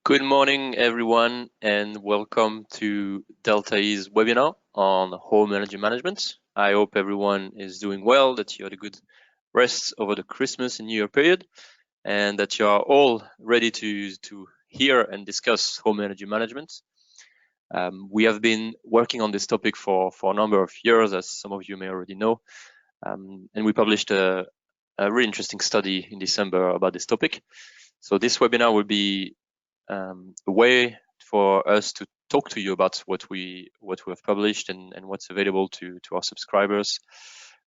Good morning, everyone, and welcome to Delta E's webinar on home energy management. I hope everyone is doing well, that you had a good rest over the Christmas and New Year period, and that you are all ready to hear and discuss home energy management. We have been working on this topic for a number of years, as some of you may already know, and we published a really interesting study in December about this topic. So this webinar will be a way for us to talk to you about what we have published and what's available to our subscribers.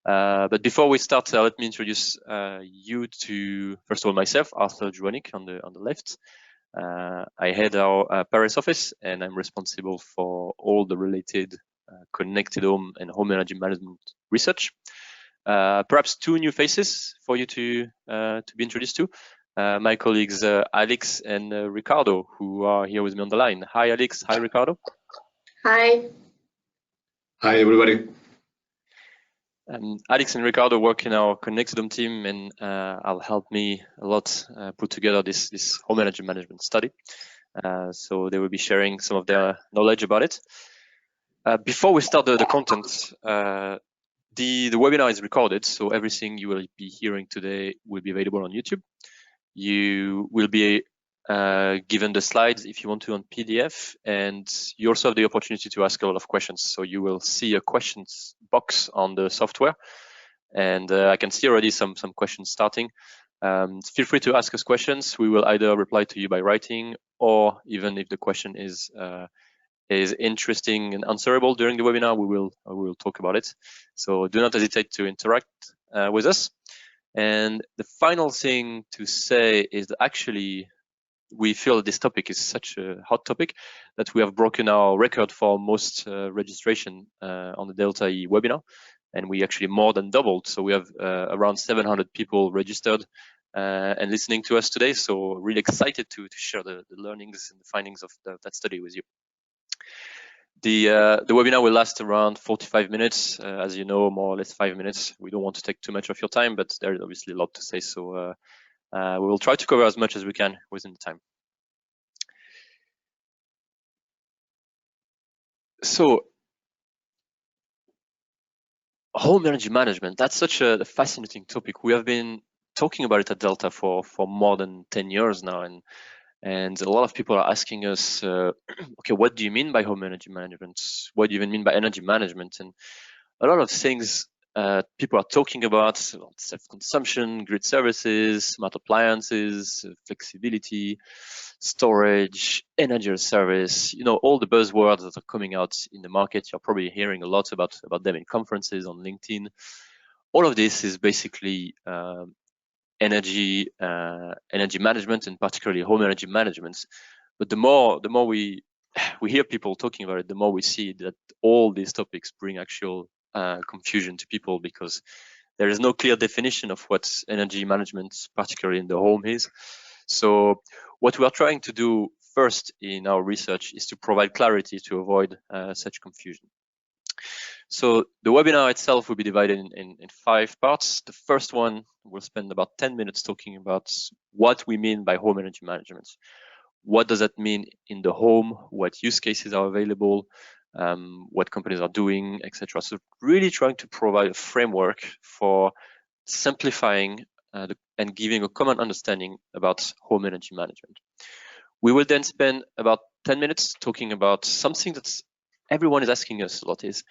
But before we start, let me introduce you to, first of all, myself, Arthur Juanik on the left. I head our Paris office, and I'm responsible for all the related connected home and home energy management research. Perhaps two new faces for you to be introduced to. My colleagues Alex and Ricardo, who are here with me on the line. Hi, Alex. Hi, Ricardo. Hi. Hi, everybody. Alex and Ricardo work in our Connected Home team, and will help me a lot put together this home energy management study. So they will be sharing some of their knowledge about it. Before we start the content, the webinar is recorded, so everything you will be hearing today will be available on YouTube. You will be given the slides if you want to on PDF, and you also have the opportunity to ask a lot of questions. So you will see a questions box on the software, and I can see already some questions starting. Feel free to ask us questions. We will either reply to you by writing, or even if the question is interesting and answerable during the webinar, we will talk about it. So do not hesitate to interact with us. And the final thing to say is that actually we feel this topic is such a hot topic that we have broken our record for most registration on the Delta E webinar, and we actually more than doubled. So we have around 700 people registered and listening to us today. So really excited to share the learnings and the findings of that study with you. The webinar will last around 45 minutes, as you know, more or less 5 minutes. We don't want to take too much of your time, but there's obviously a lot to say, so we will try to cover as much as we can within the time. So, home energy management, that's such a fascinating topic. We have been talking about it at Delta for more than 10 years now, and a lot of people are asking us, okay, what do you mean by home energy management? What do you even mean by energy management? And a lot of things people are talking about, self-consumption, grid services, smart appliances, flexibility, storage, energy as a service, all the buzzwords that are coming out in the market. You're probably hearing a lot about them in conferences on LinkedIn. All of this is basically energy management, and particularly home energy management. But the more we hear people talking about it, the more we see that all these topics bring actual confusion to people, because there is no clear definition of what energy management, particularly in the home, is. So what we are trying to do first in our research is to provide clarity to avoid such confusion. So the webinar itself will be divided in 5 parts. The first one, we'll spend about 10 minutes talking about what we mean by home energy management. What does that mean in the home? What use cases are available? What companies are doing, etc. So really trying to provide a framework for simplifying and giving a common understanding about home energy management. We will then spend about 10 minutes talking about something that everyone is asking us a lot is,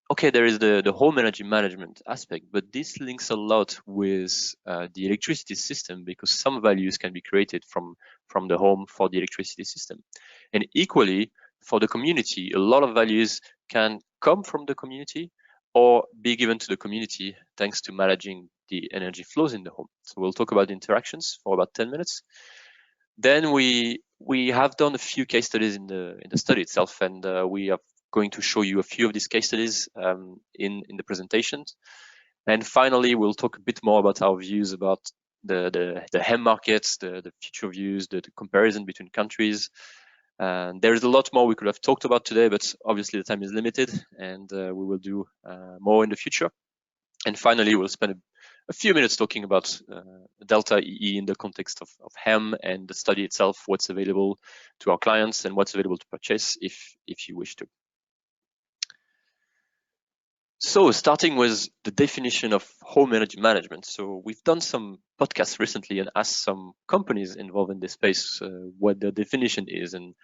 okay, there is the home energy management aspect, but this links a lot with the electricity system, because some values can be created from the home for the electricity system. And equally, for the community, a lot of values can come from the community or be given to the community thanks to managing the energy flows in the home. So we'll talk about interactions for about 10 minutes. Then we have done a few case studies in the study itself, and we are going to show you a few of these case studies in the presentations. And finally, we'll talk a bit more about our views about the HEM markets, the future views, the comparison between countries. There is a lot more we could have talked about today, but obviously the time is limited, and we will do more in the future. And finally, we'll spend a few minutes talking about Delta EE in the context of HEM and the study itself, what's available to our clients and what's available to purchase if you wish to. So starting with the definition of home energy management. So we've done some podcasts recently and asked some companies involved in this space what the definition is, and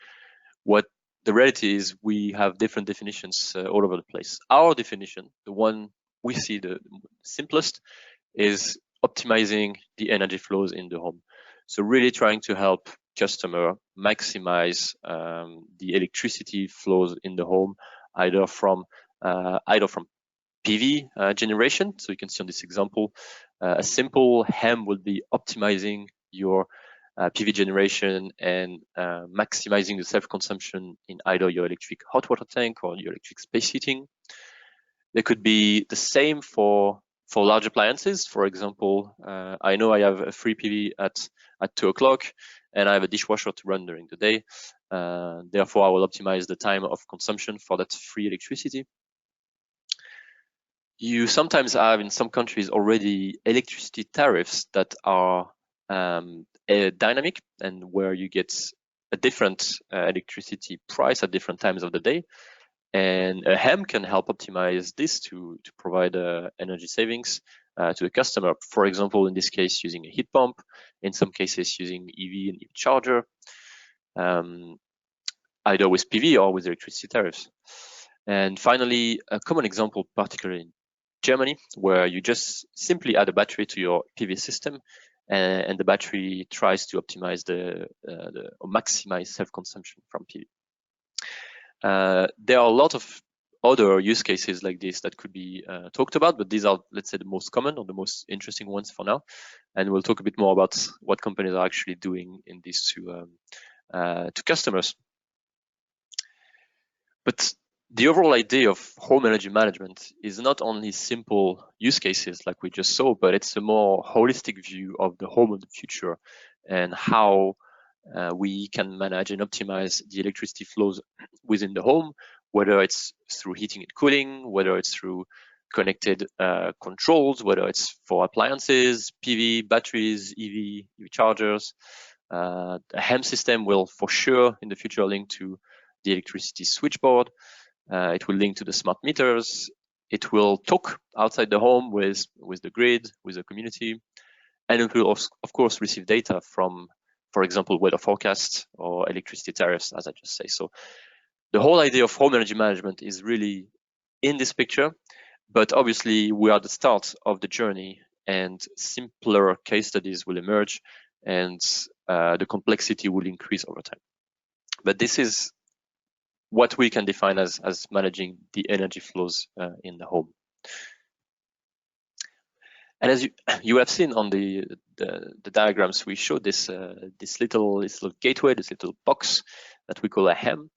what the reality is. We have different definitions all over the place. Our definition, the one we see the simplest, is optimizing the energy flows in the home. So really trying to help customer maximize the electricity flows in the home, either from PV generation. So you can see on this example, a simple HEM would be optimizing your PV generation and maximizing the self-consumption in either your electric hot water tank or your electric space heating. There could be the same for large appliances. For example, I know I have a free PV at 2 o'clock and I have a dishwasher to run during the day. Therefore, I will optimize the time of consumption for that free electricity. You sometimes have in some countries already electricity tariffs that are dynamic, and where you get a different electricity price at different times of the day. And a HEM can help optimize this to provide energy savings to the customer. For example, in this case, using a heat pump, in some cases using EV and EV charger, either with PV or with electricity tariffs. And finally, a common example, particularly in Germany, where you just simply add a battery to your PV system, and the battery tries to optimize or maximize self-consumption from PV. There are a lot of other use cases like this that could be talked about, but these are, let's say, the most common or the most interesting ones for now. And we'll talk a bit more about what companies are actually doing in this to customers. But the overall idea of home energy management is not only simple use cases like we just saw, but it's a more holistic view of the home of the future and how we can manage and optimize the electricity flows within the home, whether it's through heating and cooling, whether it's through connected controls, whether it's for appliances, PV, batteries, EV chargers. The HEM system will for sure in the future link to the electricity switchboard. It will link to the smart meters. It will talk outside the home with the grid, with the community, and it will of course receive data from, for example, weather forecasts or electricity tariffs, as I just say. So the whole idea of home energy management is really in this picture, but obviously we are at the start of the journey, and simpler case studies will emerge, and the complexity will increase over time. But this is what we can define as managing the energy flows in the home. And as you have seen on the diagrams, we showed this little gateway, this little box that we call a HEM.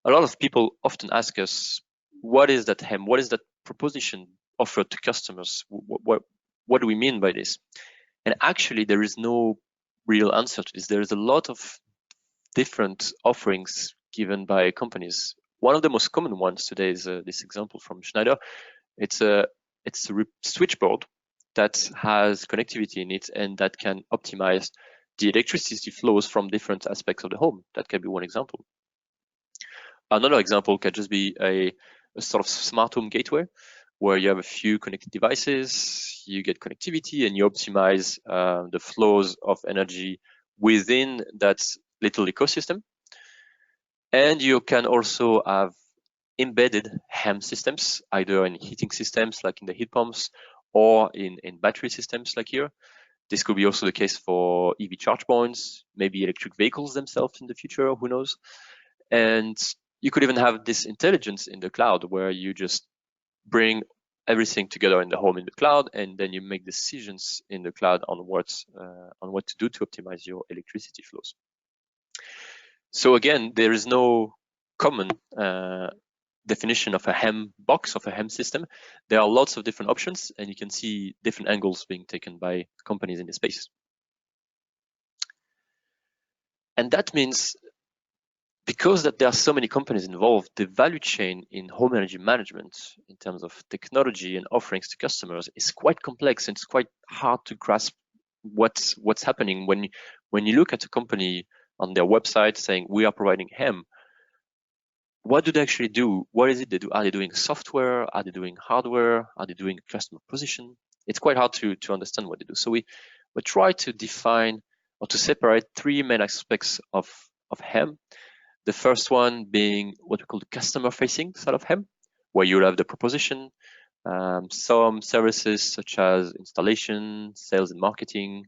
A lot of people often ask us, what is that HEM? What is that proposition offered to customers? What do we mean by this? And actually, there is no real answer to this. There is a lot of different offerings given by companies. One of the most common ones today is this example from Schneider. It's a switchboard that has connectivity in it and that can optimize the electricity flows from different aspects of the home. That can be one example. Another example can just be a sort of smart home gateway where you have a few connected devices, you get connectivity, and you optimize the flows of energy within that little ecosystem. And you can also have embedded HEM systems, either in heating systems like in the heat pumps or in battery systems like here. This could be also the case for EV charge points, maybe electric vehicles themselves in the future, who knows. And you could even have this intelligence in the cloud where you just bring everything together in the home in the cloud, and then you make decisions in the cloud on what to do to optimize your electricity flows. So again, there is no common definition of a HEM box, of a HEM system. There are lots of different options, and you can see different angles being taken by companies in the space. And that means because that there are so many companies involved, the value chain in home energy management in terms of technology and offerings to customers is quite complex, and it's quite hard to grasp what's happening when you look at a company on their website saying we are providing HEM. What do they actually do? What is it they do? Are they doing software? Are they doing hardware? Are they doing customer position? It's quite hard to understand what they do. So we try to define or to separate three main aspects of HEM. The first one being what we call the customer-facing side of HEM, where you'll have the proposition, some services such as installation, sales and marketing,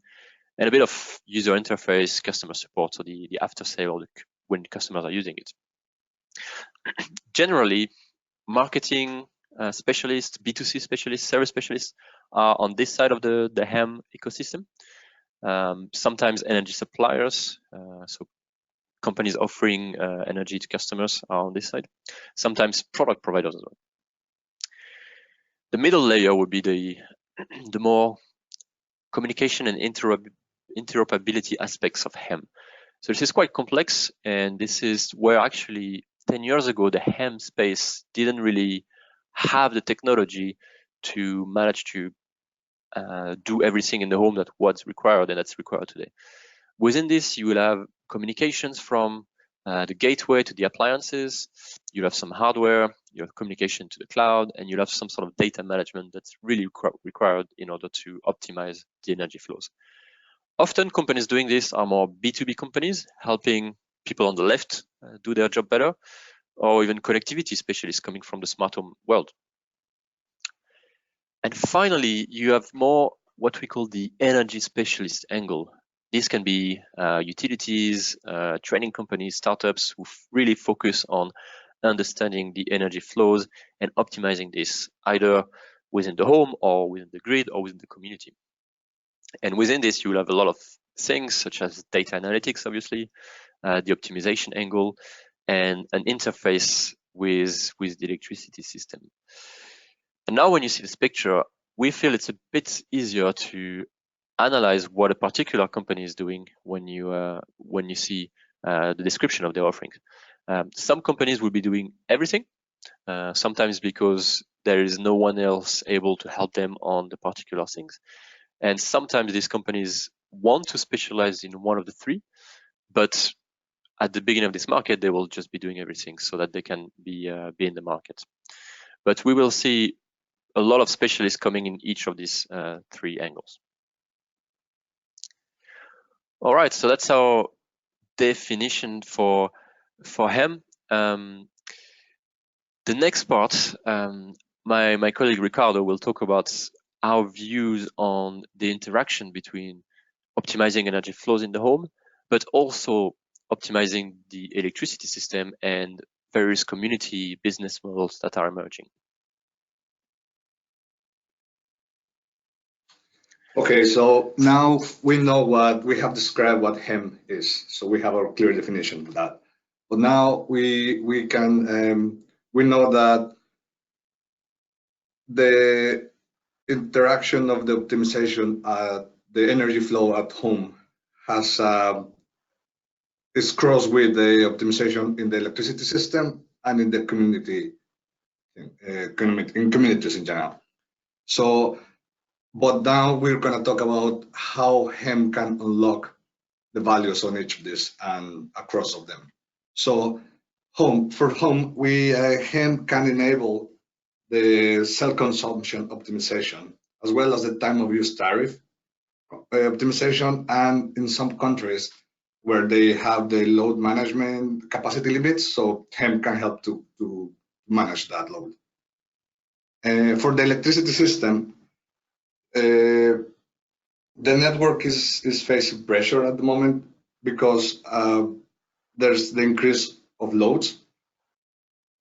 and a bit of user interface, customer support, so the after sale when customers are using it. Generally, marketing specialists, B2C specialists, service specialists are on this side of the HEM ecosystem. Sometimes energy suppliers, so companies offering energy to customers are on this side. Sometimes product providers as well. The middle layer would be the more communication and interoperability aspects of HEM. So this is quite complex, and this is where actually 10 years ago the HEM space didn't really have the technology to manage to do everything in the home that was required and that's required today. Within this, you will have communications from the gateway to the appliances. You have some hardware, you have communication to the cloud, and you have some sort of data management that's really required in order to optimize the energy flows. Often companies doing this are more B2B companies, helping people on the left do their job better, or even connectivity specialists coming from the smart home world. And finally, you have more what we call the energy specialist angle. This can be utilities, training companies, startups who really focus on understanding the energy flows and optimizing this either within the home or within the grid or within the community. And within this, you will have a lot of things such as data analytics, obviously, the optimization angle, and an interface with the electricity system. And now when you see this picture, we feel it's a bit easier to analyze what a particular company is doing when you see the description of their offerings. Some companies will be doing everything, sometimes because there is no one else able to help them on the particular things. And sometimes these companies want to specialize in one of the three, but at the beginning of this market, they will just be doing everything so that they can be in the market. But we will see a lot of specialists coming in each of these three angles. All right, so that's our definition for HEM. The next part, my colleague Ricardo will talk about our views on the interaction between optimizing energy flows in the home, but also optimizing the electricity system and various community business models that are emerging. Okay, so now we have described what HEM is, so we have a clear definition of that. But now we know that the interaction of the optimization, the energy flow at home is crossed with the optimization in the electricity system and in the community, in communities in general. So, but now we're going to talk about how HEM can unlock the values on each of these and across of them. So, for home, HEM can enable the self-consumption optimization, as well as the time of use tariff optimization, and in some countries where they have the load management capacity limits, so HEM can help to manage that load. For the electricity system, the network is facing pressure at the moment because there's the increase of loads.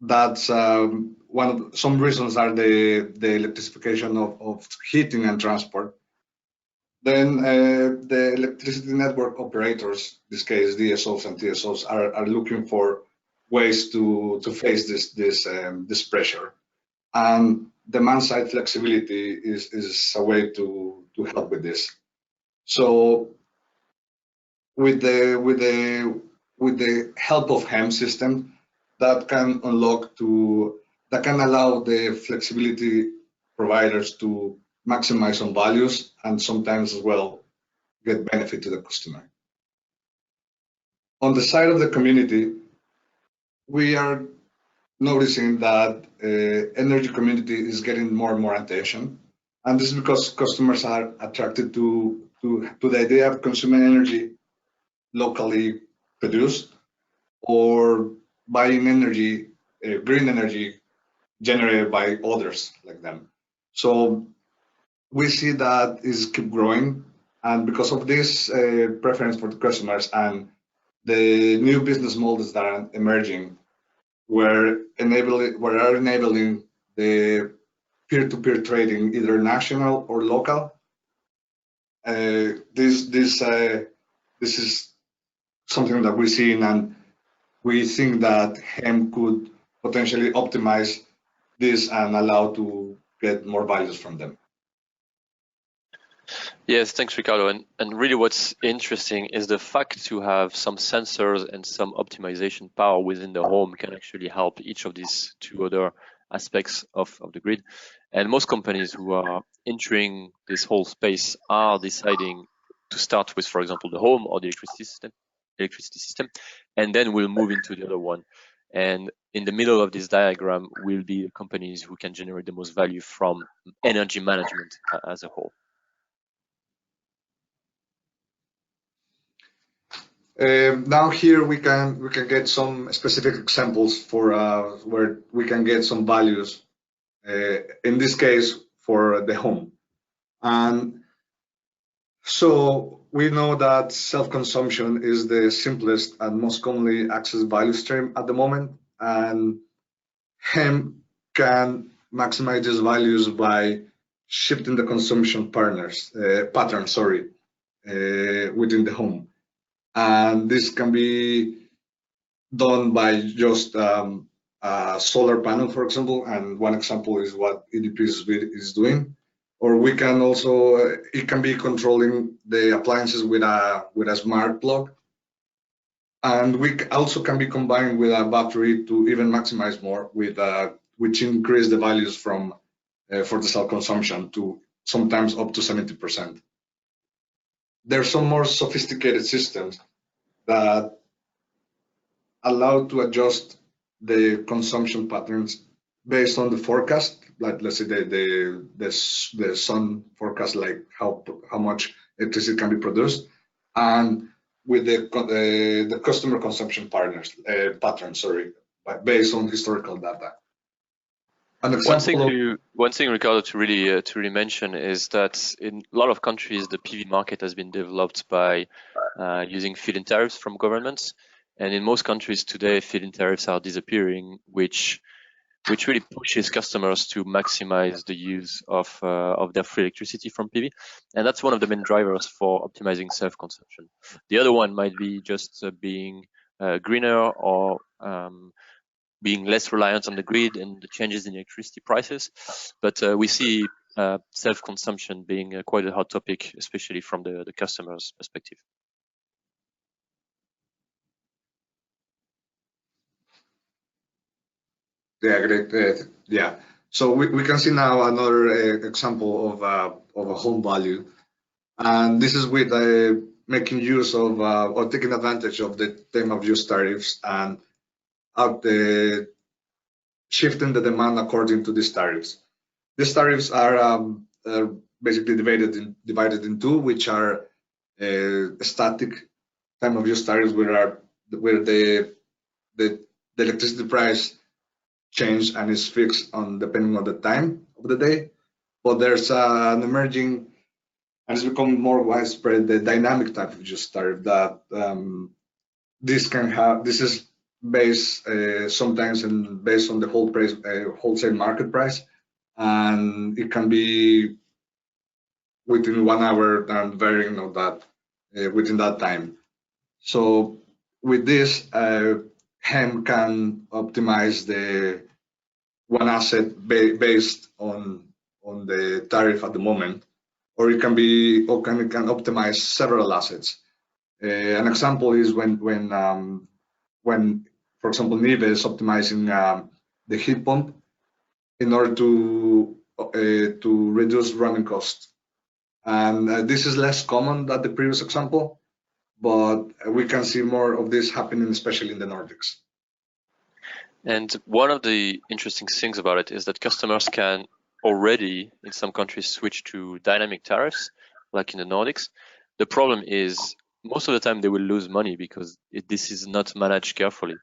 That's some reasons are the electrification of heating and transport. Then the electricity network operators, in this case DSOs and TSOs, are looking for ways to face this pressure, and demand side flexibility is a way to help with this. So with the with the help of HEM system that can that can allow the flexibility providers to maximize on values and sometimes as well get benefit to the customer. On the side of the community, we are noticing that energy community is getting more and more attention, and this is because customers are attracted to the idea of consuming energy locally produced or buying energy, green energy generated by others like them. So we see that is keep growing, and because of this preference for the customers and the new business models that are emerging, are enabling the peer-to-peer trading, either national or local. This is something that we're seeing, and we think that HEM could potentially optimize this and allow to get more values from them. Yes, thanks, Ricardo. And really what's interesting is the fact to have some sensors and some optimization power within the home can actually help each of these two other aspects of the grid. And most companies who are entering this whole space are deciding to start with, for example, the home or the electricity system, and then we'll move into the other one. And in the middle of this diagram will be companies who can generate the most value from energy management as a whole. Now here we can get some specific examples for where we can get some values. In this case, for the home, and so we know that self-consumption is the simplest and most commonly accessed value stream at the moment, and HEM can maximize these values by shifting the consumption pattern, within the home. And this can be done by just a solar panel, for example, and one example is what EDP is doing. Or we can also, it can be controlling the appliances with a smart plug. And we also can be combined with a battery to even maximize more, which increase the values for the self-consumption to sometimes up to 70%. There are some more sophisticated systems that allow to adjust the consumption patterns based on the forecast, like let's say the sun forecast, like how much electricity can be produced, and with the customer consumption pattern, based on historical data. One thing, Ricardo, to really mention is that in a lot of countries, the PV market has been developed by using feed-in tariffs from governments, and in most countries today, feed-in tariffs are disappearing, which really pushes customers to maximize the use of their free electricity from PV, and that's one of the main drivers for optimizing self-consumption. The other one might be just being greener or being less reliant on the grid and the changes in electricity prices. But we see self-consumption being quite a hot topic, especially from the customer's perspective. Yeah, great. Yeah. So we can see now another example of a home value, and this is with making use of or taking advantage of the time of use tariffs and shifting the demand according to these tariffs. These tariffs are basically divided in two, which are static time of use tariffs, where the electricity price change and is fixed on depending on the time of the day. But there's an emerging, and it's become more widespread, the dynamic type of use tariff that this is based sometimes based on the wholesale market price, and it can be within 1 hour and varying of that within that time. So with this, HEM can optimize the one asset based on the tariff at the moment, or it can optimize several assets. An example is when, for example, Nive is optimizing the heat pump in order to reduce running costs. And this is less common than the previous example, but we can see more of this happening, especially in the Nordics. And one of the interesting things about it is that customers can already, in some countries, switch to dynamic tariffs, like in the Nordics. The problem is most of the time they will lose money because this is not managed carefully.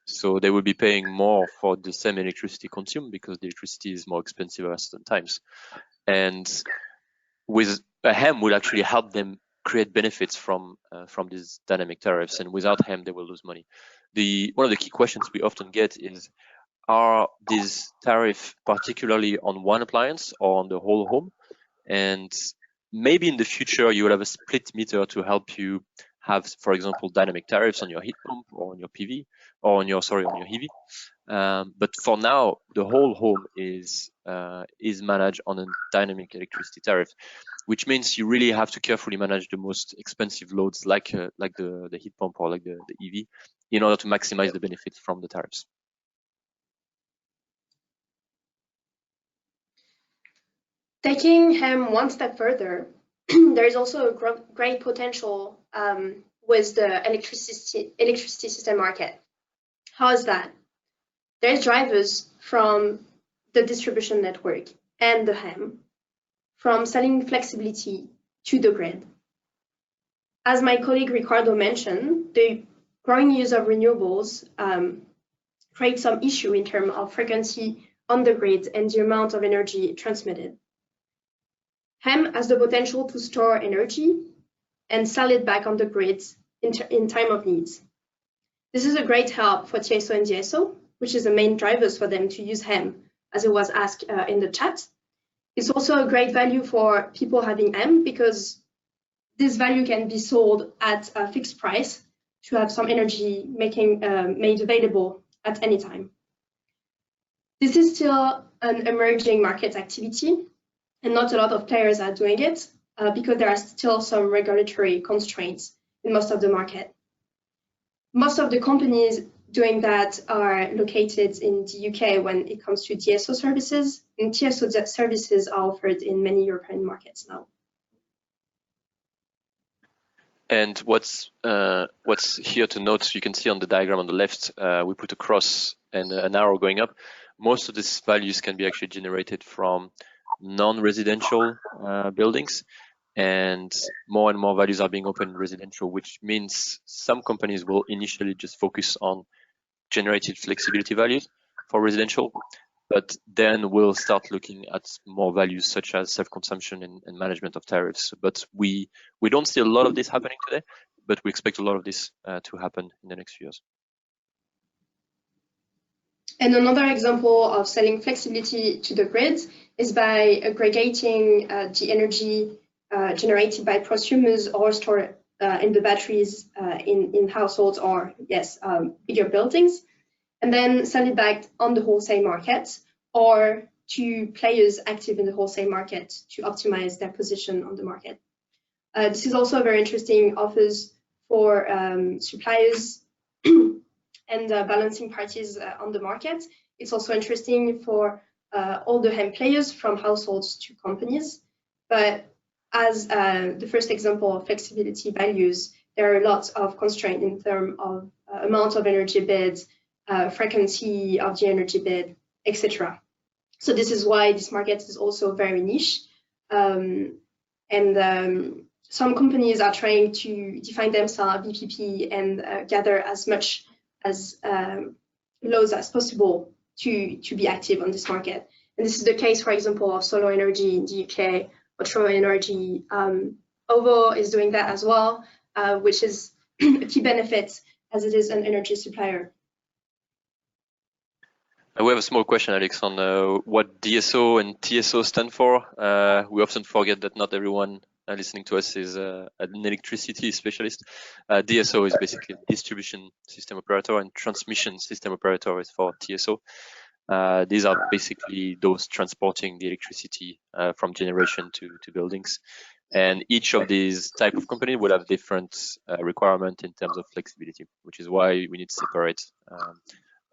So they will be paying more for the same electricity consumed because the electricity is more expensive at certain times. And with a HEM will actually help them create benefits from these dynamic tariffs, and without HEM they will lose money. One of the key questions we often get is, are these tariffs particularly on one appliance or on the whole home? And maybe in the future you will have a split meter to help you have, for example, dynamic tariffs on your heat pump or on your PV or on your HEV. But for now, the whole home is managed on a dynamic electricity tariff, which means you really have to carefully manage the most expensive loads, like the heat pump or like the EV, in order to maximize the benefits from the tariffs. Taking HEM one step further, there is also a great potential with the electricity system market. How is that? There's drivers from the distribution network and the HEM, from selling flexibility to the grid. As my colleague Ricardo mentioned, the growing use of renewables creates some issue in terms of frequency on the grid and the amount of energy transmitted. HEM has the potential to store energy and sell it back on the grid in time of needs. This is a great help for TSO and DSO, which is the main drivers for them to use HEM, as it was asked in the chat. It's also a great value for people having HEM because this value can be sold at a fixed price to have some energy made available at any time. This is still an emerging market activity, and not a lot of players are doing it because there are still some regulatory constraints in most of the market. Most of the companies doing that are located in the UK when it comes to DSO services, and TSO services are offered in many European markets now. And what's here to note, you can see on the diagram on the left, we put a cross and an arrow going up. Most of these values can be actually generated from non-residential buildings, and more values are being opened in residential, which means some companies will initially just focus on generated flexibility values for residential, but then we'll start looking at more values such as self-consumption and management of tariffs. But we don't see a lot of this happening today, but we expect a lot of this to happen in the next few years. And another example of selling flexibility to the grid is by aggregating the energy generated by prosumers or stored in the batteries in households or, yes, bigger buildings, and then sell it back on the wholesale market or to players active in the wholesale market to optimize their position on the market. This is also very interesting offers for suppliers and balancing parties on the market. It's also interesting for all the HEM players from households to companies. But as the first example of flexibility values, there are lots of constraints in terms of amount of energy bids, frequency of the energy bid, etc. So this is why this market is also very niche. Some companies are trying to define themselves BPP and gather as much as loads as possible to be active on this market. And this is the case, for example, of solar energy in the UK, offshore energy. OVO is doing that as well, which is a key benefit as it is an energy supplier. We have a small question, Alex, on what DSO and TSO stand for. We often forget that not everyone listening to us is an electricity specialist. DSO is basically distribution system operator, and transmission system operator is for TSO. These are basically those transporting the electricity from generation to buildings. And each of these type of company will have different requirement in terms of flexibility, which is why we need to separate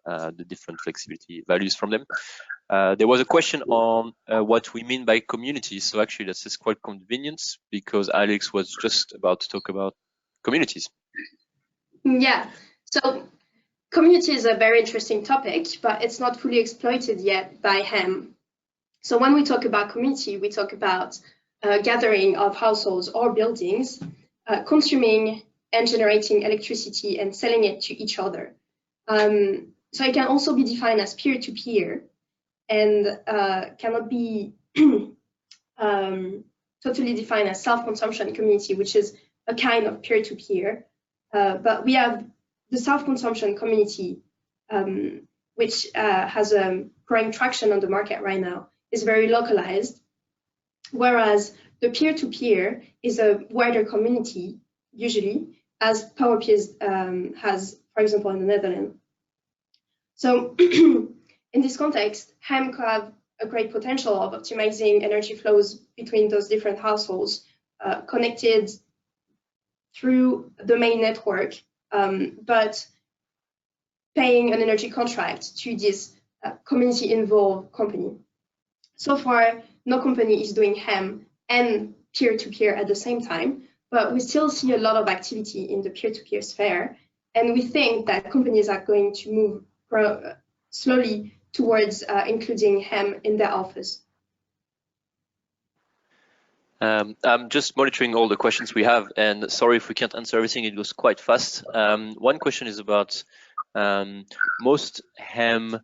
the different flexibility values from them. There was a question on what we mean by communities. So actually this is quite convenient because Alex was just about to talk about communities. Yeah, so community is a very interesting topic, but it's not fully exploited yet by HEM. So when we talk about community, we talk about a gathering of households or buildings consuming and generating electricity and selling it to each other. So it can also be defined as peer-to-peer and cannot be totally defined as self-consumption community, which is a kind of peer-to-peer. But we have the self-consumption community, which has a growing traction on the market right now, is very localized, whereas the peer-to-peer is a wider community, usually, as PowerPeers has, for example, in the Netherlands. So in this context, HEM could have a great potential of optimizing energy flows between those different households connected through the main network, but paying an energy contract to this community-involved company. So far, no company is doing HEM and peer-to-peer at the same time, but we still see a lot of activity in the peer-to-peer sphere, and we think that companies are going to move slowly towards including HEM in their offers. I'm just monitoring all the questions we have, and sorry if we can't answer everything, it goes quite fast. One question is about most HEM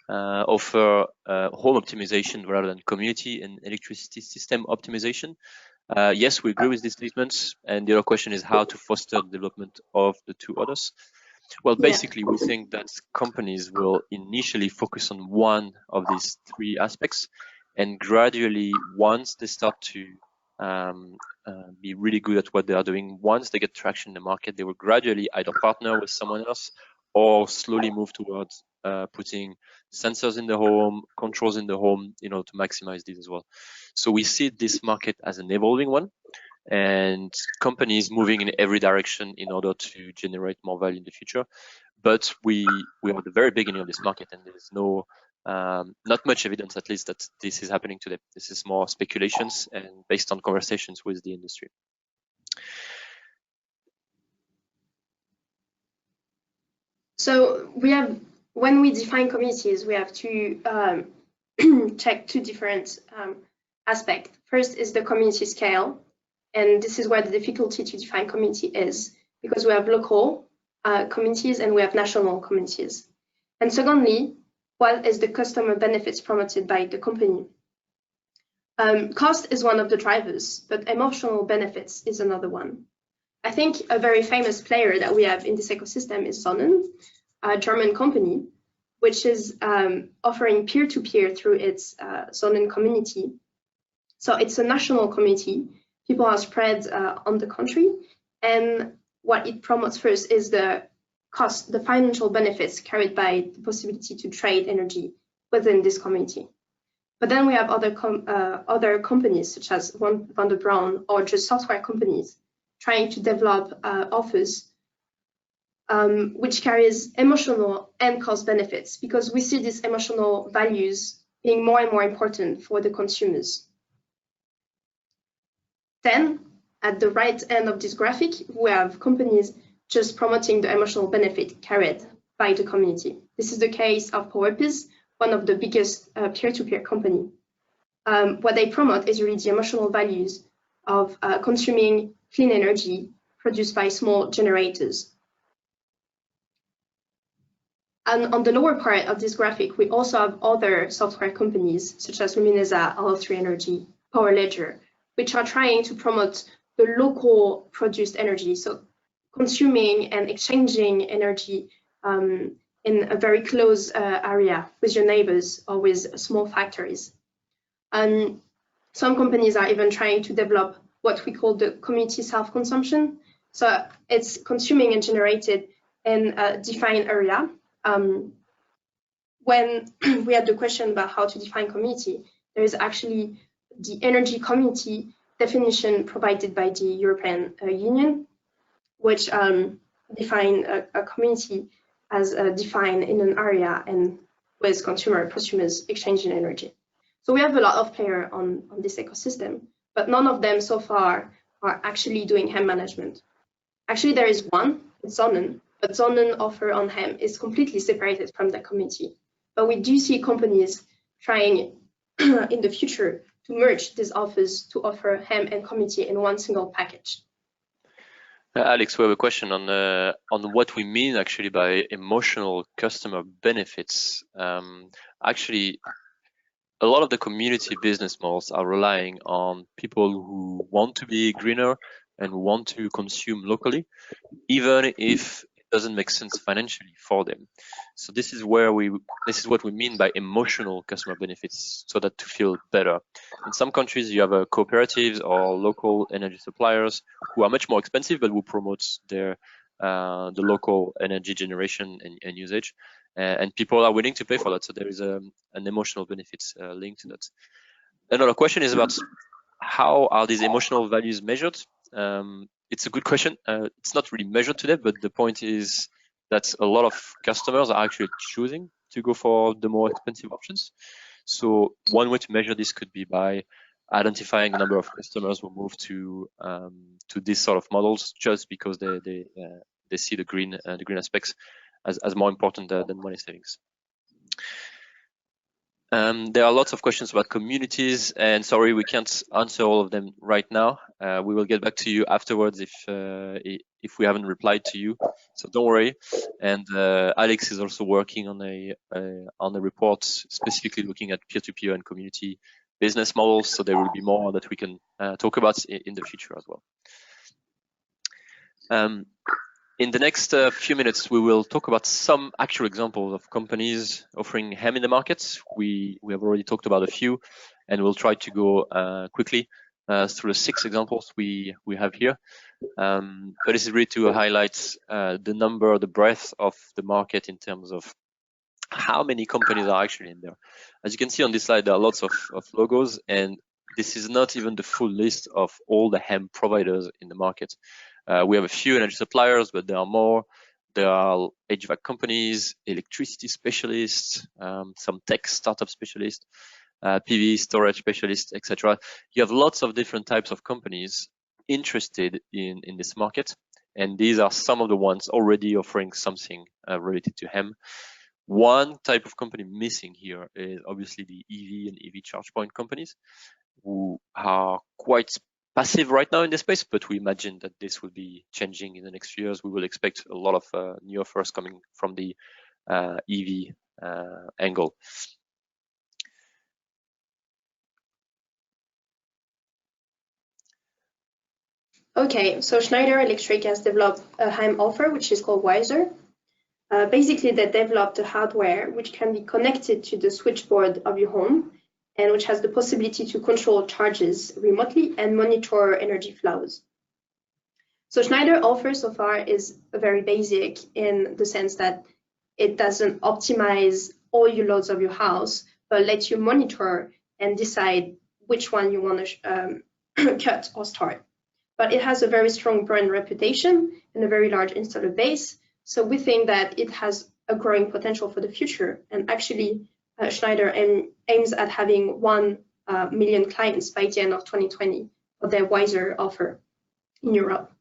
offer home optimization rather than community and electricity system optimization. Yes, we agree with these statements, and the other question is how to foster the development of the two others. Well, basically, we think that companies will initially focus on one of these three aspects, and gradually, once they start to be really good at what they are doing, once they get traction in the market, they will gradually either partner with someone else or slowly move towards putting sensors in the home, controls in the home, to maximize this as well. So we see this market as an evolving one, and companies moving in every direction in order to generate more value in the future. But we are at the very beginning of this market, and there's no not much evidence, at least, that this is happening today. This is more speculations and based on conversations with the industry. So when we define communities, we have to check two different aspects. First is the community scale, and this is where the difficulty to define community is, because we have local communities and we have national communities. And secondly, what is the customer benefits promoted by the company? Cost is one of the drivers, but emotional benefits is another one. I think a very famous player that we have in this ecosystem is Sonnen, a German company, which is offering peer-to-peer through its Sonnen community. So it's a national community. People are spread on the country, and what it promotes first is the cost, the financial benefits carried by the possibility to trade energy within this community. But then we have other companies, such as Van der Braun, or just software companies, trying to develop offers which carries emotional and cost benefits, because we see these emotional values being more and more important for the consumers. Then, at the right end of this graphic, we have companies just promoting the emotional benefit carried by the community. This is the case of PowerPeers, one of the biggest peer-to-peer company. What they promote is really the emotional values of consuming clean energy produced by small generators. And on the lower part of this graphic, we also have other software companies, such as Luminesa, All3 Energy, Power Ledger, which are trying to promote the local produced energy, so consuming and exchanging energy in a very close area with your neighbors or with small factories. And some companies are even trying to develop what we call the community self-consumption. So it's consuming and generated in a defined area. When we had the question about how to define community, there is actually the energy community definition provided by the European Union, which define a community as defined in an area and with prosumers exchanging energy. So we have a lot of players on this ecosystem, but none of them so far are actually doing HEM management. Actually, there is one, it's Sonnen, but Sonnen offer on HEM is completely separated from the community. But we do see companies trying in the future to merge these offers to offer HEM and community in one single package. Alex, we have a question on what we mean actually by emotional customer benefits. Actually, a lot of the community business models are relying on people who want to be greener and want to consume locally, even if it doesn't make sense financially for them. So this is what we mean by emotional customer benefits, so that to feel better. In some countries, you have cooperatives or local energy suppliers who are much more expensive, but who promote the local energy generation and usage, and people are willing to pay for that. So there is an emotional benefits linked to that. Another question is about how are these emotional values measured? It's a good question. It's not really measured today, but the point is that a lot of customers are actually choosing to go for the more expensive options. So one way to measure this could be by identifying a number of customers who move to these sort of models just because they see the green aspects as more important than money savings. There are lots of questions about communities, and sorry, we can't answer all of them right now. We will get back to you afterwards if we haven't replied to you. So don't worry. And Alex is also working on a report specifically looking at peer-to-peer and community business models. So there will be more that we can talk about in the future as well. In the next few minutes, we will talk about some actual examples of companies offering HEM in the market. We have already talked about a few, and we'll try to go quickly through the 6 examples we have here. But this is really to highlight the breadth of the market in terms of how many companies are actually in there. As you can see on this slide, there are lots of logos, and this is not even the full list of all the HEM providers in the market. We have a few energy suppliers, but there are more. There are HVAC companies, electricity specialists, some tech startup specialists, PV storage specialists, etc. You have lots of different types of companies interested in this market, and these are some of the ones already offering something related to HEM. One type of company missing here is obviously the EV and EV charge point companies, who are quite passive right now in this space, but we imagine that this will be changing in the next few years. We will expect a lot of new offers coming from the EV angle. Okay, so Schneider Electric has developed a HEM offer, which is called Wiser. Basically, they developed a hardware which can be connected to the switchboard of your home, and which has the possibility to control charges remotely and monitor energy flows. So Schneider offer so far is very basic in the sense that it doesn't optimize all your loads of your house, but lets you monitor and decide which one you want to cut or start. But it has a very strong brand reputation and a very large installer base. So we think that it has a growing potential for the future. And actually, Schneider aims at having 1 million clients by the end of 2020 for their Wiser offer in Europe.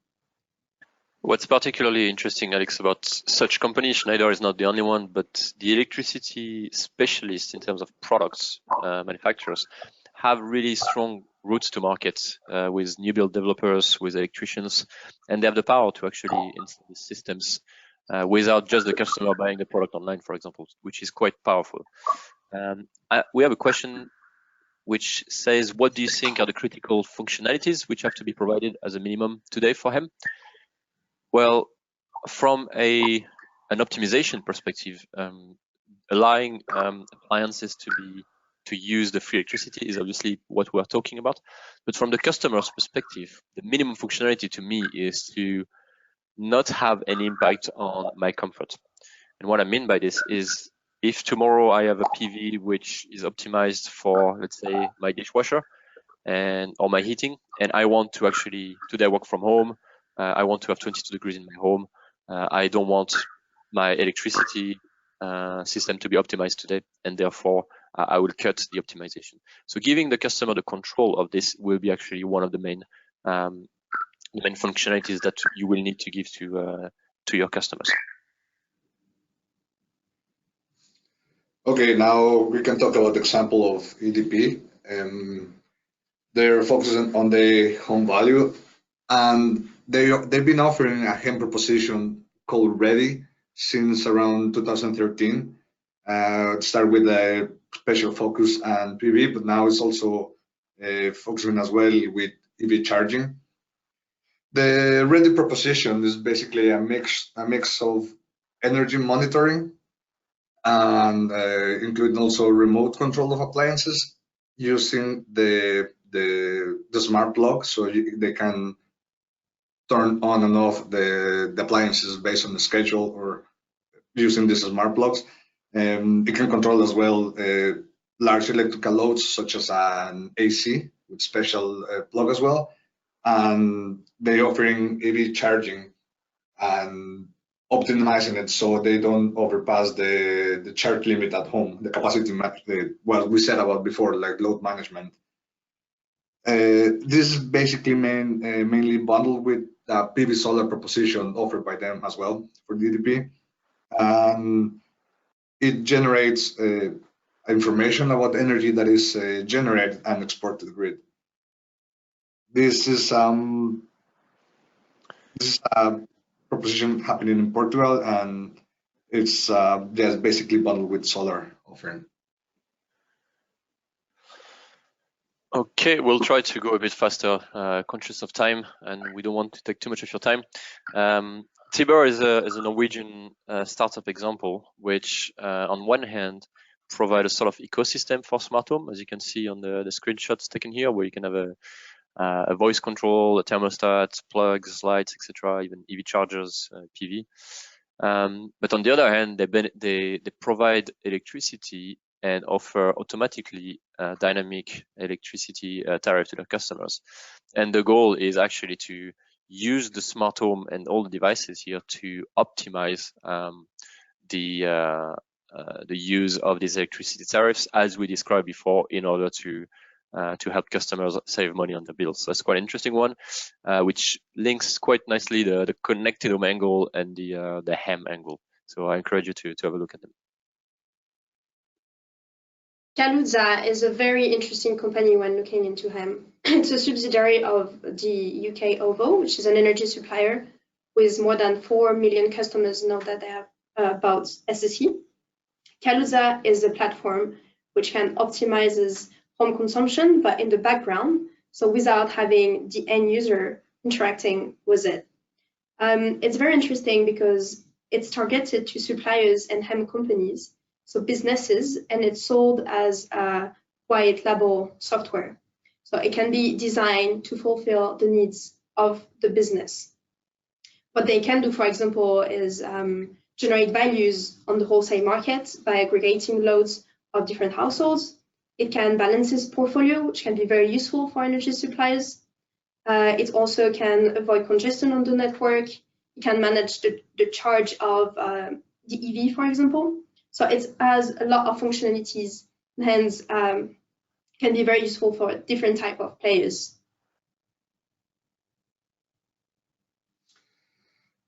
What's particularly interesting, Alex, about such companies, Schneider is not the only one, but the electricity specialists in terms of products, manufacturers, have really strong routes to market with new build developers, with electricians, and they have the power to actually install these systems without just the customer buying the product online, for example, which is quite powerful. We have a question which says, what do you think are the critical functionalities which have to be provided as a minimum today for HEM? Well, from an optimization perspective, allowing appliances to use the free electricity is obviously what we are talking about. But from the customer's perspective, the minimum functionality to me is to not have any impact on my comfort. And what I mean by this is, if tomorrow I have a PV which is optimized for, let's say, my dishwasher, or my heating, and I want to actually today work from home. I want to have 22 degrees in my home. I don't want my electricity system to be optimized today, and therefore I will cut the optimization. So giving the customer the control of this will be actually one of the main functionalities that you will need to give to your customers. Okay, now we can talk about the example of EDP. They're focusing on the home value, and they've been offering a HEM proposition called Ready since around 2013. It started with a special focus on PV, but now it's also focusing as well with EV charging. The Ready proposition is basically a mix of energy monitoring and including also remote control of appliances using the smart plug, so they can turn on and off the appliances based on the schedule or using these smart plugs. It can control as well large electrical loads such as an AC with special plug as well. And they're offering EV charging and optimizing it so they don't overpass the charge limit at home, the capacity what we said about before, like load management. This is basically mainly bundled with the PV solar proposition offered by them as well for DDP. And it generates information about energy that is generated and exported to the grid. This is a proposition happening in Portugal, and it's just basically bundled with solar offering. Okay, we'll try to go a bit faster, conscious of time, and we don't want to take too much of your time. Tibber is a Norwegian startup example, which on one hand provide a sort of ecosystem for smart home, as you can see on the screenshots taken here, where you can have a voice control, a thermostat, plugs, lights, etc., even EV chargers, PV. But on the other hand, they provide electricity and offer automatically dynamic electricity tariff to their customers. And the goal is actually to use the smart home and all the devices here to optimize the use of these electricity tariffs, as we described before, in order to help customers save money on their bills. So that's quite an interesting one, which links quite nicely the connected home angle and the HEM angle. So I encourage you to have a look at them. Kaluza is a very interesting company when looking into HEM. It's a subsidiary of the UK OVO, which is an energy supplier with more than 4 million customers now that they have about SSE. Kaluza is a platform which can optimizes home consumption, but in the background, so without having the end user interacting with it. It's very interesting because it's targeted to suppliers and HEM companies, so businesses, and it's sold as a white label software. So it can be designed to fulfill the needs of the business. What they can do, for example, is generate values on the wholesale market by aggregating loads of different households. It can balance its portfolio, which can be very useful for energy suppliers. It also can avoid congestion on the network. It can manage the charge of the EV, for example. So it has a lot of functionalities, and hence can be very useful for different type of players.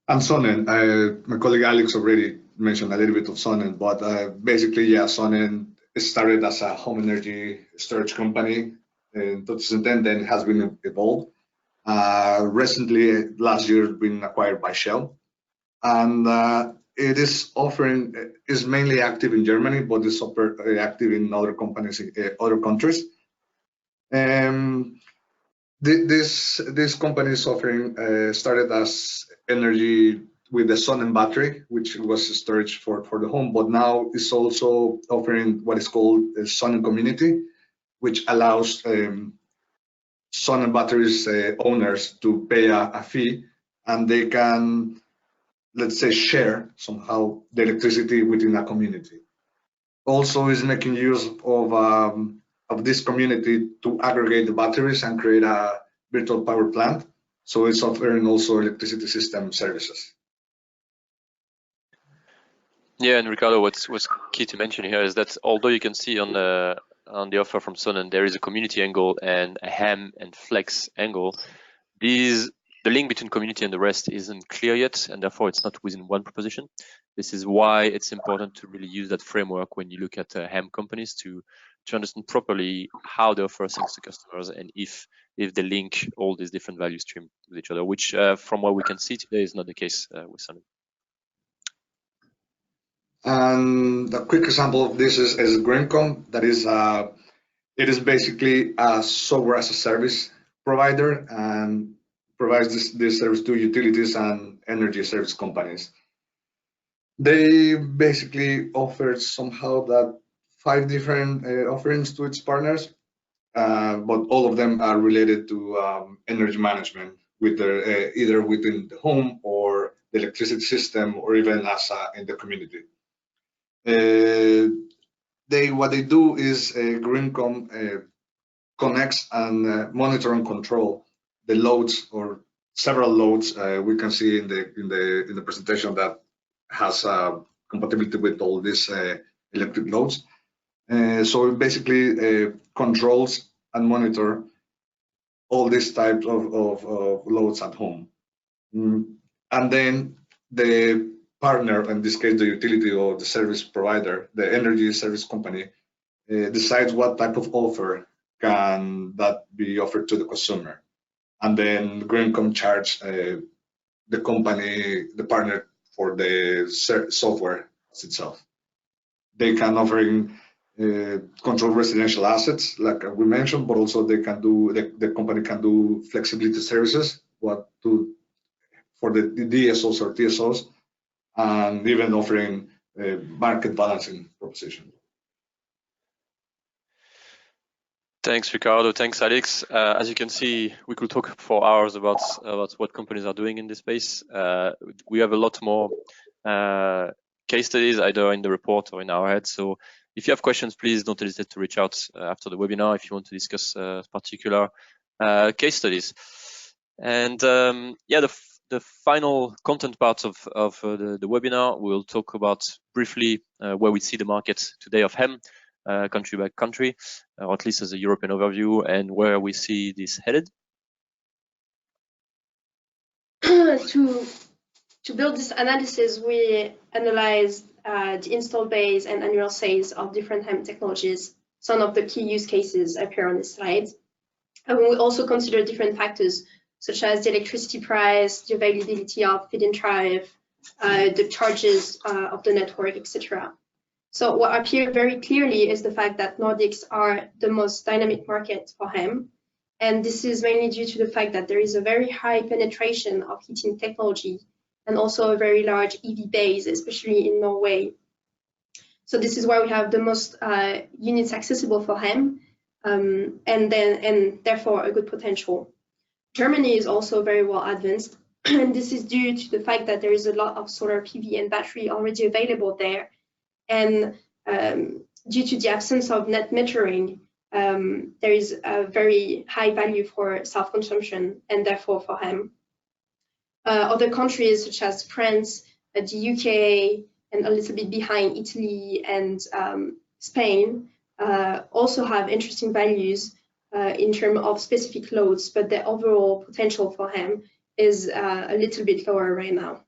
And Sonnen, my colleague Alex already mentioned a little bit of Sonnen, but basically, yeah, Sonnen started as a home energy storage company in 2010, then has been evolved. Recently, last year, been acquired by Shell, and it is mainly active in Germany, but is active in other companies, other countries. This company is offering started as energy with the Sonnen battery, which was storage for the home, but now it's also offering what is called the Sonnen community, which allows Sonnen batteries owners to pay a fee, and they can, let's say, share somehow the electricity within a community. Also is making use of of this community to aggregate the batteries and create a virtual power plant. So it's offering also electricity system services. Yeah, and Ricardo, what's key to mention here is that although you can see on the offer from Sonnen there is a community angle and a ham and flex angle, the link between community and the rest isn't clear yet, and therefore it's not within one proposition. This is why it's important to really use that framework when you look at ham companies to understand properly how they offer things to customers and if they link all these different value streams with each other, which from what we can see today is not the case with Sonnen. And a quick example of this is Greencom. That is, it is basically a software as a service provider and provides this service to utilities and energy service companies. They basically offer somehow that 5 different offerings to its partners, but all of them are related to energy management, with their, either within the home or the electricity system, or even as in the community. What they do is Greencom connects and monitor and control the loads, or several loads we can see in the presentation that has compatibility with all these electric loads. So it basically controls and monitor all these types of loads at home. And then the partner, in this case the utility or the service provider, the energy service company, decides what type of offer can that be offered to the consumer. And then Greencom charge the company, the partner, for the software itself. They can offering control residential assets, like we mentioned, but also they can do, the company can do flexibility services, for the DSOs or TSOs, and even offering a market balancing proposition. Thanks, Ricardo. Thanks, Alex. As you can see, we could talk for hours about what companies are doing in this space. We have a lot more case studies either in the report or in our head. So if you have questions, please don't hesitate to reach out after the webinar if you want to discuss particular case studies. And yeah, the final content part of the webinar, we'll talk about briefly where we see the market today of HEM, country by country, or at least as a European overview, and where we see this headed. To build this analysis, we analyzed the install base and annual sales of different HEM technologies. Some of the key use cases appear on this slide. And we also consider different factors, such as the electricity price, the availability of feed-in tariff, the charges of the network, etc. So what appears very clearly is the fact that Nordics are the most dynamic market for HEM. And this is mainly due to the fact that there is a very high penetration of heating technology and also a very large EV base, especially in Norway. So this is why we have the most units accessible for HEM, and therefore a good potential. Germany is also very well advanced, and this is due to the fact that there is a lot of solar PV and battery already available there. And due to the absence of net metering, there is a very high value for self-consumption and therefore for HEM. Other countries such as France, the UK, and a little bit behind Italy and Spain also have interesting values in terms of specific loads, but the overall potential for HEM is a little bit lower right now.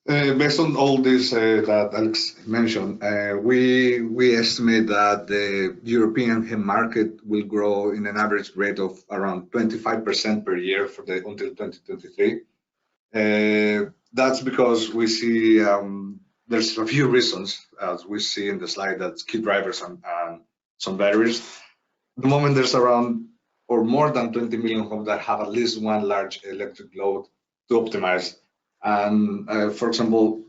Based on all this that Alex mentioned, we estimate that the European HEM market will grow in an average rate of around 25% per year until 2023. That's because we see there's a few reasons, as we see in the slide, that's key drivers and some batteries. At the moment, there's around or more than 20 million homes that have at least one large electric load to optimize. And for example,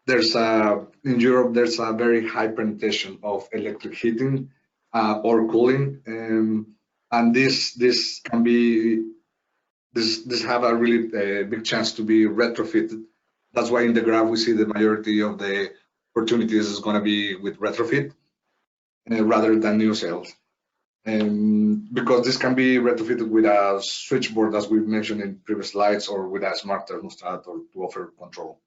in Europe, there's a very high penetration of electric heating or cooling, and this have a really big chance to be retrofitted That's why in the graph we see the majority of the opportunities is going to be with retrofit rather than new sales. Because this can be retrofitted with a switchboard, as we mentioned in previous slides, or with a smart thermostat or to offer control.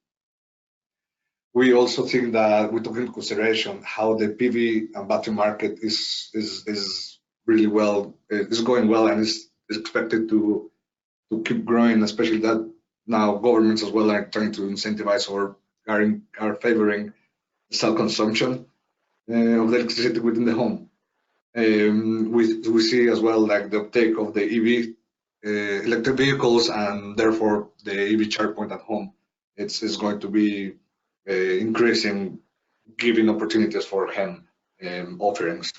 We also think that we took into consideration how the PV and battery market is really well, is going well, and is expected to keep growing, especially that now governments as well are trying to incentivize or are favoring self-consumption of the electricity within the home. We see as well like the uptake of the EV electric vehicles, and therefore the EV charge point at home. It's going to be increasing, giving opportunities for HEM offerings.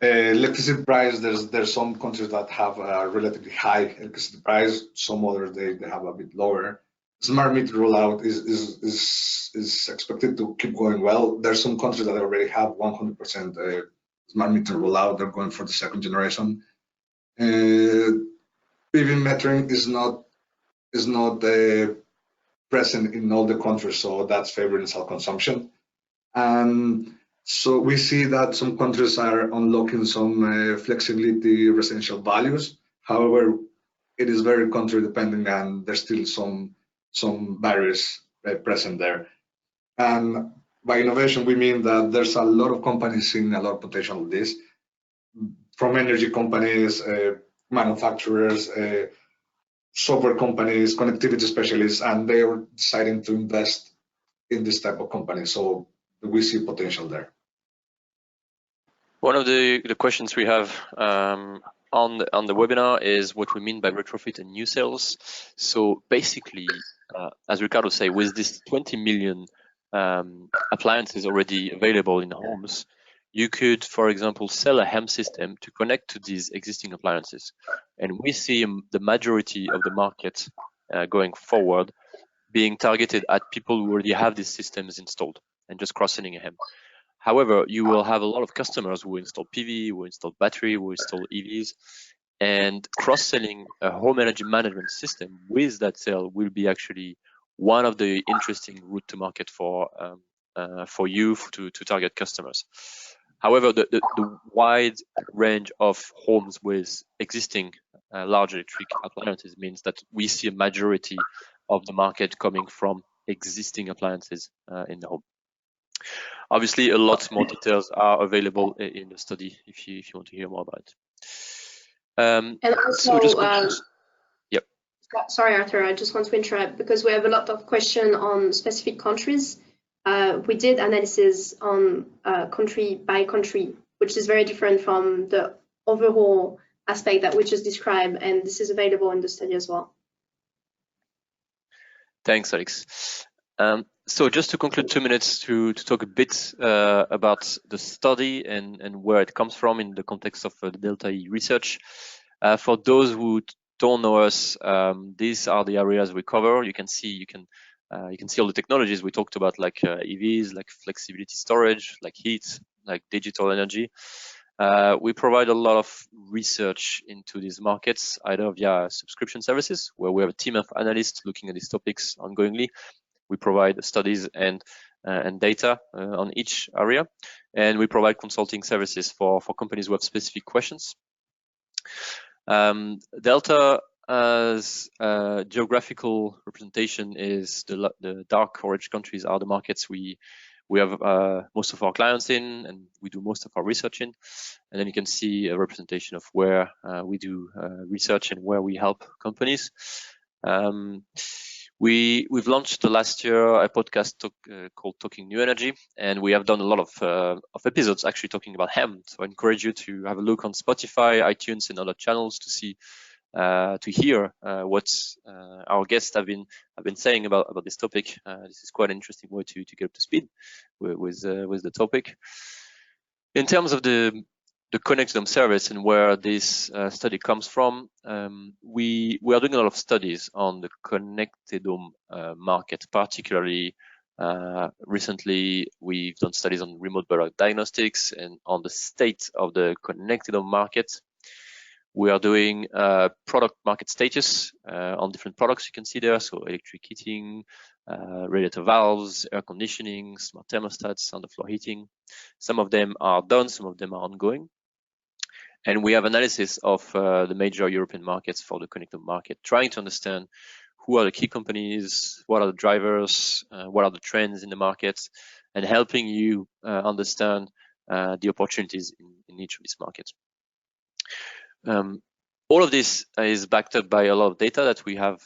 Electricity price, there's some countries that have a relatively high electricity price, some others they have a bit lower. Smart meter rollout is expected to keep going well. There's some countries that already have 100% smart meter rollout. They're going for the second generation. PV metering is not present in all the countries, so that's favoring self-consumption. And so we see that some countries are unlocking some flexibility residential values. However, it is very country dependent, and there's still some barriers present there. And by innovation, we mean that there's a lot of companies seeing a lot of potential of this, from energy companies, manufacturers, software companies, connectivity specialists, and they are deciding to invest in this type of company. So we see potential there. One of the questions we have on the webinar is what we mean by retrofit and new sales. So basically, as Ricardo said, with this 20 million appliances already available in homes, you could, for example, sell a HEM system to connect to these existing appliances. And we see the majority of the market going forward being targeted at people who already have these systems installed and just cross-selling a HEM. However, you will have a lot of customers who install PV, who install battery, who install EVs, and cross-selling a home energy management system with that sale will be actually one of the interesting route to market for you to target customers. However, the wide range of homes with existing large electric appliances means that we see a majority of the market coming from existing appliances in the home. Obviously, a lot more details are available in the study if you want to hear more about it. And also, so yep. Sorry, Arthur, I just want to interrupt because we have a lot of questions on specific countries. We did analysis on country by country, which is very different from the overall aspect that we just described, and this is available in the study as well. Thanks, Alex. So just to conclude 2 minutes to talk a bit about the study and where it comes from in the context of the Delta E research. For those who don't know us, these are the areas we cover. You can see all the technologies we talked about, like EVs, like flexibility storage, like heat, like digital energy. We provide a lot of research into these markets, either via subscription services, where we have a team of analysts looking at these topics ongoingly. We provide studies and data on each area, and we provide consulting services for companies who have specific questions. Delta as geographical representation is the dark orange countries are the markets we have most of our clients in, and we do most of our research in. And then you can see a representation of where we do research and where we help companies. We've launched last year a podcast called Talking New Energy, and we have done a lot of episodes actually talking about HEM. So I encourage you to have a look on Spotify, iTunes, and other channels to see to hear what our guests have been saying about this topic. This is quite an interesting way to get up to speed with the topic. In terms of the Connected Home service and where this study comes from, we are doing a lot of studies on the Connected Home market. Particularly recently, we've done studies on remote diagnostics and on the state of the Connected Home market. We are doing product market status on different products you can see there. So electric heating, radiator valves, air conditioning, smart thermostats, underfloor heating. Some of them are done, some of them are ongoing. And we have analysis of the major European markets for the connected market, trying to understand who are the key companies, what are the drivers, what are the trends in the markets, and helping you understand the opportunities in each of these markets. All of this is backed up by a lot of data that we have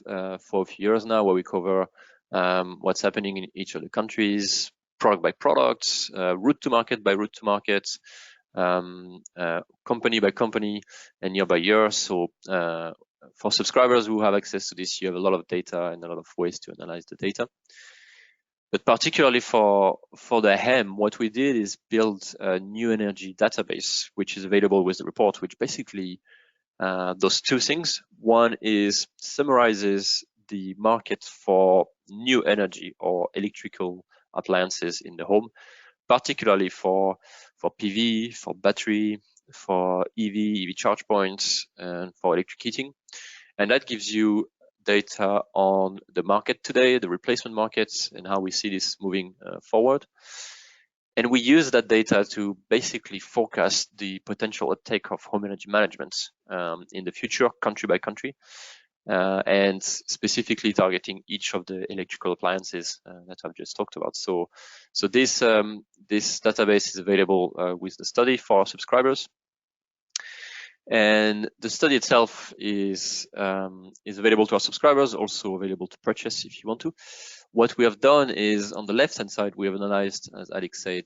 for a few years now, where we cover what's happening in each of the countries, product by product, route to market by route to market, company by company, and year by year. So for subscribers who have access to this, you have a lot of data and a lot of ways to analyze the data. But particularly for the HEM, what we did is build a new energy database, which is available with the report, which basically does two things. One is summarizes the market for new energy or electrical appliances in the home, particularly for PV, for battery, for EV charge points, and for electric heating. And that gives you data on the market today, the replacement markets, and how we see this moving forward. And we use that data to basically forecast the potential uptake of home energy management in the future, country by country, and specifically targeting each of the electrical appliances that I've just talked about. So this database is available with the study for our subscribers. And the study itself is available to our subscribers, also available to purchase if you want to. What we have done is, on the left-hand side, we have analyzed, as Alex said,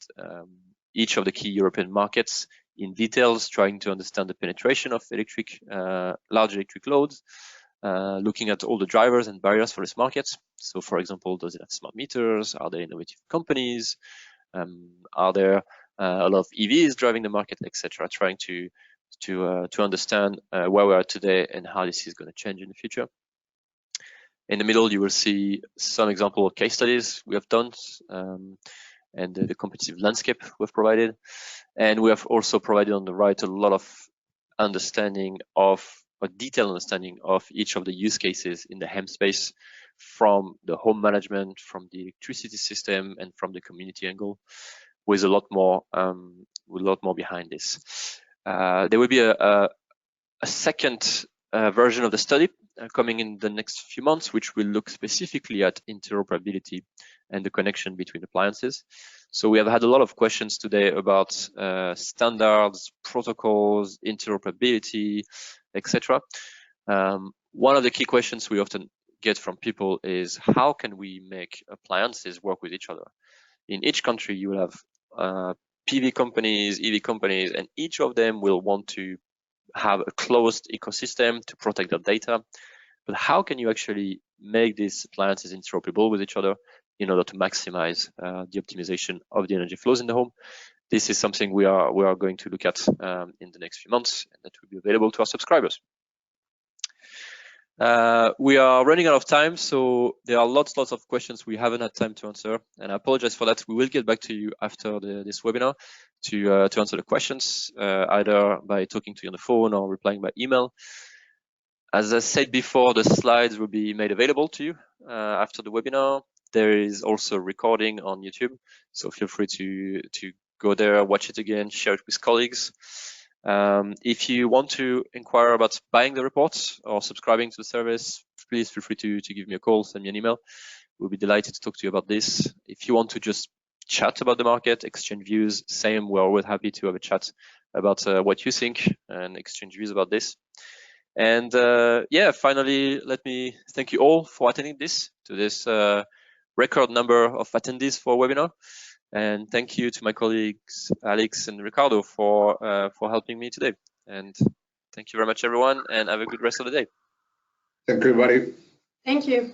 each of the key European markets in details, trying to understand the penetration of large electric loads, looking at all the drivers and barriers for this market. So, for example, does it have smart meters? Are there innovative companies? Are there a lot of EVs driving the market, etc.? Trying to understand where we are today and how this is going to change in the future. In the middle, you will see some example of case studies we have done and the competitive landscape we've provided. And we have also provided on the right a lot of understanding of a detailed understanding of each of the use cases in the HEM space, from the home management, from the electricity system, and from the community angle, with a lot more behind this. There will be a second version of the study coming in the next few months, which will look specifically at interoperability and the connection between appliances. So we have had a lot of questions today about standards, protocols, interoperability, etc. One of the key questions we often get from people is, how can we make appliances work with each other? In each country, you will have PV companies, EV companies, and each of them will want to have a closed ecosystem to protect their data. But how can you actually make these appliances interoperable with each other in order to maximize the optimization of the energy flows in the home? This is something we are going to look at in the next few months, and that will be available to our subscribers. We are running out of time, so there are lots of questions we haven't had time to answer, and I apologize for that. We will get back to you after this webinar to answer the questions, either by talking to you on the phone or replying by email. As I said before, the slides will be made available to you after the webinar. There is also a recording on YouTube, so feel free to go there, watch it again, share it with colleagues. If you want to inquire about buying the reports or subscribing to the service, please feel free to give me a call, send me an email. We'll be delighted to talk to you about this. If you want to just chat about the market, exchange views, same, we're always happy to have a chat about what you think and exchange views about this. And yeah, finally, let me thank you all for attending this record number of attendees for a webinar. And thank you to my colleagues, Alex and Ricardo, for helping me today. And thank you very much, everyone, and have a good rest of the day. Thank you, everybody. Thank you.